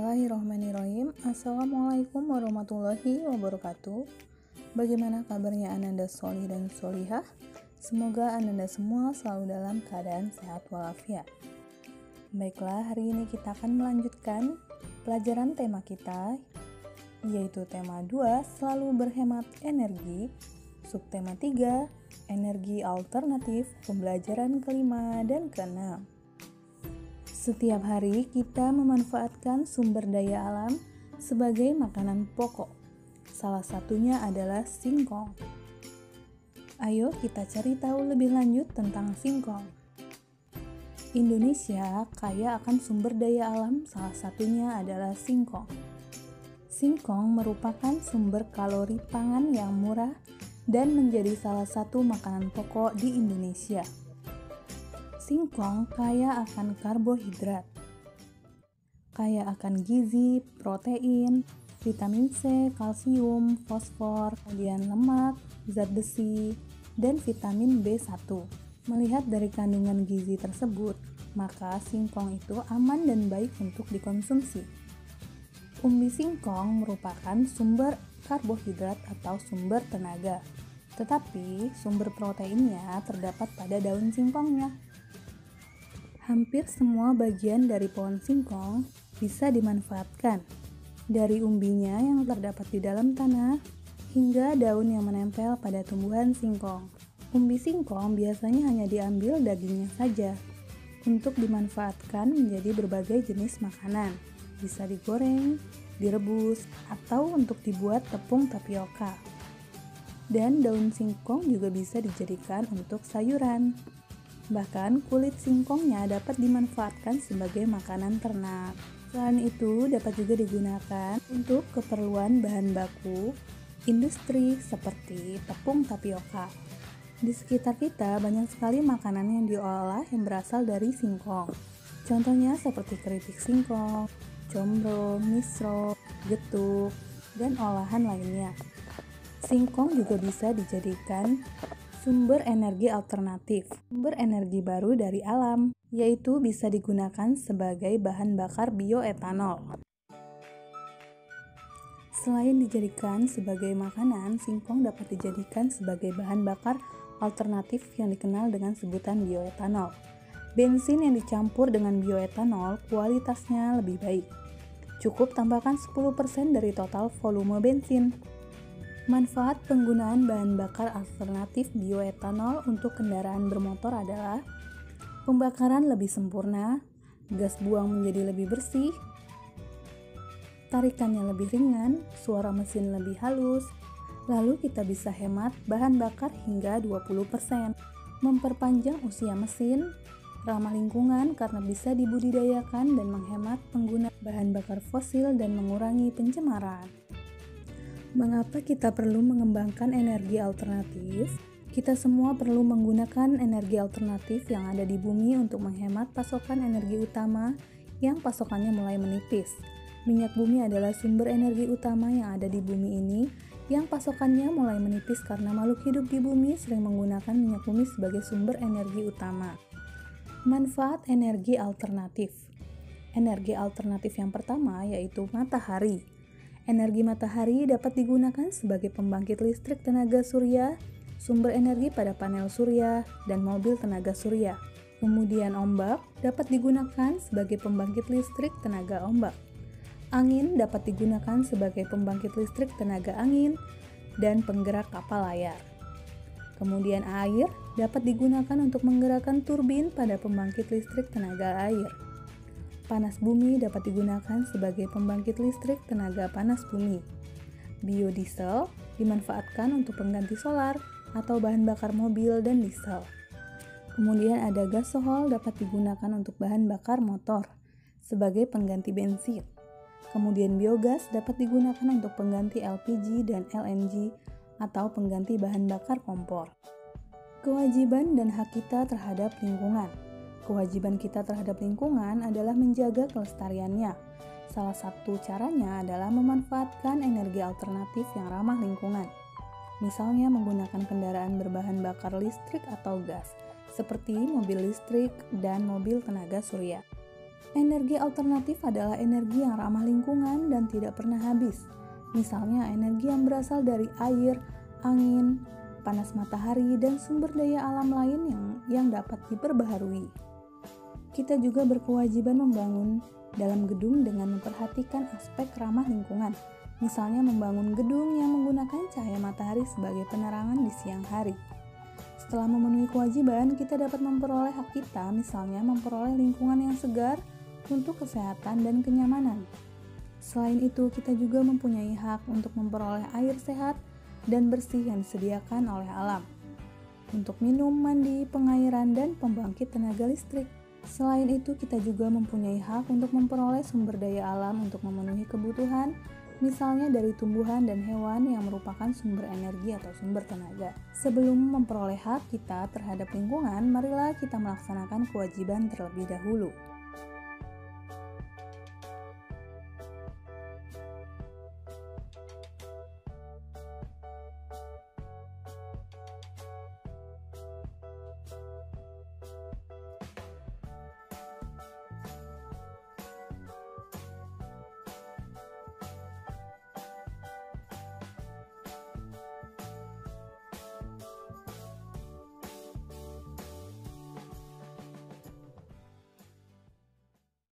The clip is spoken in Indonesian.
Bismillahirrahmanirrahim. Assalamualaikum warahmatullahi wabarakatuh. Bagaimana kabarnya Ananda Sholih dan Sholihah? Semoga Ananda semua selalu dalam keadaan sehat walafiat. Baiklah, hari ini kita akan melanjutkan pelajaran tema kita, yaitu tema 2, selalu berhemat energi. Subtema 3, energi alternatif, pembelajaran kelima dan keenam. Setiap hari kita memanfaatkan sumber daya alam sebagai makanan pokok. Salah satunya adalah singkong. Ayo kita cari tahu lebih lanjut tentang singkong. Indonesia kaya akan sumber daya alam, salah satunya adalah singkong. Singkong merupakan sumber kalori pangan yang murah dan menjadi salah satu makanan pokok di Indonesia. Singkong kaya akan karbohidrat, kaya akan gizi, protein, vitamin C, kalsium, fosfor, kemudian lemak, zat besi, dan vitamin B1. Melihat dari kandungan gizi tersebut, maka singkong itu aman dan baik untuk dikonsumsi. Umbi singkong merupakan sumber karbohidrat atau sumber tenaga, tetapi sumber proteinnya terdapat pada daun singkongnya. Hampir semua bagian dari pohon singkong bisa dimanfaatkan, dari umbinya yang terdapat di dalam tanah hingga daun yang menempel pada tumbuhan singkong. Umbi singkong biasanya hanya diambil dagingnya saja untuk dimanfaatkan menjadi berbagai jenis makanan. Bisa digoreng, direbus, atau untuk dibuat tepung tapioka. Dan daun singkong juga bisa dijadikan untuk sayuran. Bahkan kulit singkongnya dapat dimanfaatkan sebagai makanan ternak. Selain itu, dapat juga digunakan untuk keperluan bahan baku industri seperti tepung tapioka. Di sekitar kita banyak sekali makanan yang diolah yang berasal dari singkong. Contohnya seperti keripik singkong, combro, misro, getuk, dan olahan lainnya. Singkong juga bisa dijadikan sumber energi alternatif, sumber energi baru dari alam, yaitu bisa digunakan sebagai bahan bakar bioetanol. Selain dijadikan sebagai makanan, singkong dapat dijadikan sebagai bahan bakar alternatif yang dikenal dengan sebutan bioetanol. Bensin yang dicampur dengan bioetanol kualitasnya lebih baik. Cukup tambahkan 10% dari total volume bensin. Manfaat penggunaan bahan bakar alternatif bioetanol untuk kendaraan bermotor adalah pembakaran lebih sempurna, gas buang menjadi lebih bersih, tarikannya lebih ringan, suara mesin lebih halus, lalu kita bisa hemat bahan bakar hingga 20%, memperpanjang usia mesin, ramah lingkungan karena bisa dibudidayakan dan menghemat penggunaan bahan bakar fosil dan mengurangi pencemaran. Mengapa kita perlu mengembangkan energi alternatif? Kita semua perlu menggunakan energi alternatif yang ada di bumi untuk menghemat pasokan energi utama yang pasokannya mulai menipis. Minyak bumi adalah sumber energi utama yang ada di bumi ini yang pasokannya mulai menipis karena makhluk hidup di bumi sering menggunakan minyak bumi sebagai sumber energi utama. Manfaat energi alternatif. Energi alternatif yang pertama yaitu matahari. Energi matahari dapat digunakan sebagai pembangkit listrik tenaga surya, sumber energi pada panel surya, dan mobil tenaga surya. Kemudian ombak dapat digunakan sebagai pembangkit listrik tenaga ombak. Angin dapat digunakan sebagai pembangkit listrik tenaga angin dan penggerak kapal layar. Kemudian air dapat digunakan untuk menggerakkan turbin pada pembangkit listrik tenaga air. Panas bumi dapat digunakan sebagai pembangkit listrik tenaga panas bumi. Biodiesel dimanfaatkan untuk pengganti solar atau bahan bakar mobil dan diesel. Kemudian ada gasohol dapat digunakan untuk bahan bakar motor sebagai pengganti bensin. Kemudian biogas dapat digunakan untuk pengganti LPG dan LNG atau pengganti bahan bakar kompor. Kewajiban dan hak kita terhadap lingkungan. Kewajiban kita terhadap lingkungan adalah menjaga kelestariannya. Salah satu caranya adalah memanfaatkan energi alternatif yang ramah lingkungan. Misalnya menggunakan kendaraan berbahan bakar listrik atau gas, seperti mobil listrik dan mobil tenaga surya. Energi alternatif adalah energi yang ramah lingkungan dan tidak pernah habis. Misalnya energi yang berasal dari air, angin, panas matahari, dan sumber daya alam lain yang dapat diperbaharui. Kita juga berkewajiban membangun dalam gedung dengan memperhatikan aspek ramah lingkungan. Misalnya membangun gedung yang menggunakan cahaya matahari sebagai penerangan di siang hari. Setelah memenuhi kewajiban, kita dapat memperoleh hak kita, misalnya memperoleh lingkungan yang segar untuk kesehatan dan kenyamanan. Selain itu, kita juga mempunyai hak untuk memperoleh air sehat dan bersih yang disediakan oleh alam, untuk minum, mandi, pengairan, dan pembangkit tenaga listrik. Selain itu, kita juga mempunyai hak untuk memperoleh sumber daya alam untuk memenuhi kebutuhan, misalnya dari tumbuhan dan hewan yang merupakan sumber energi atau sumber tenaga. Sebelum memperoleh hak kita terhadap lingkungan, marilah kita melaksanakan kewajiban terlebih dahulu.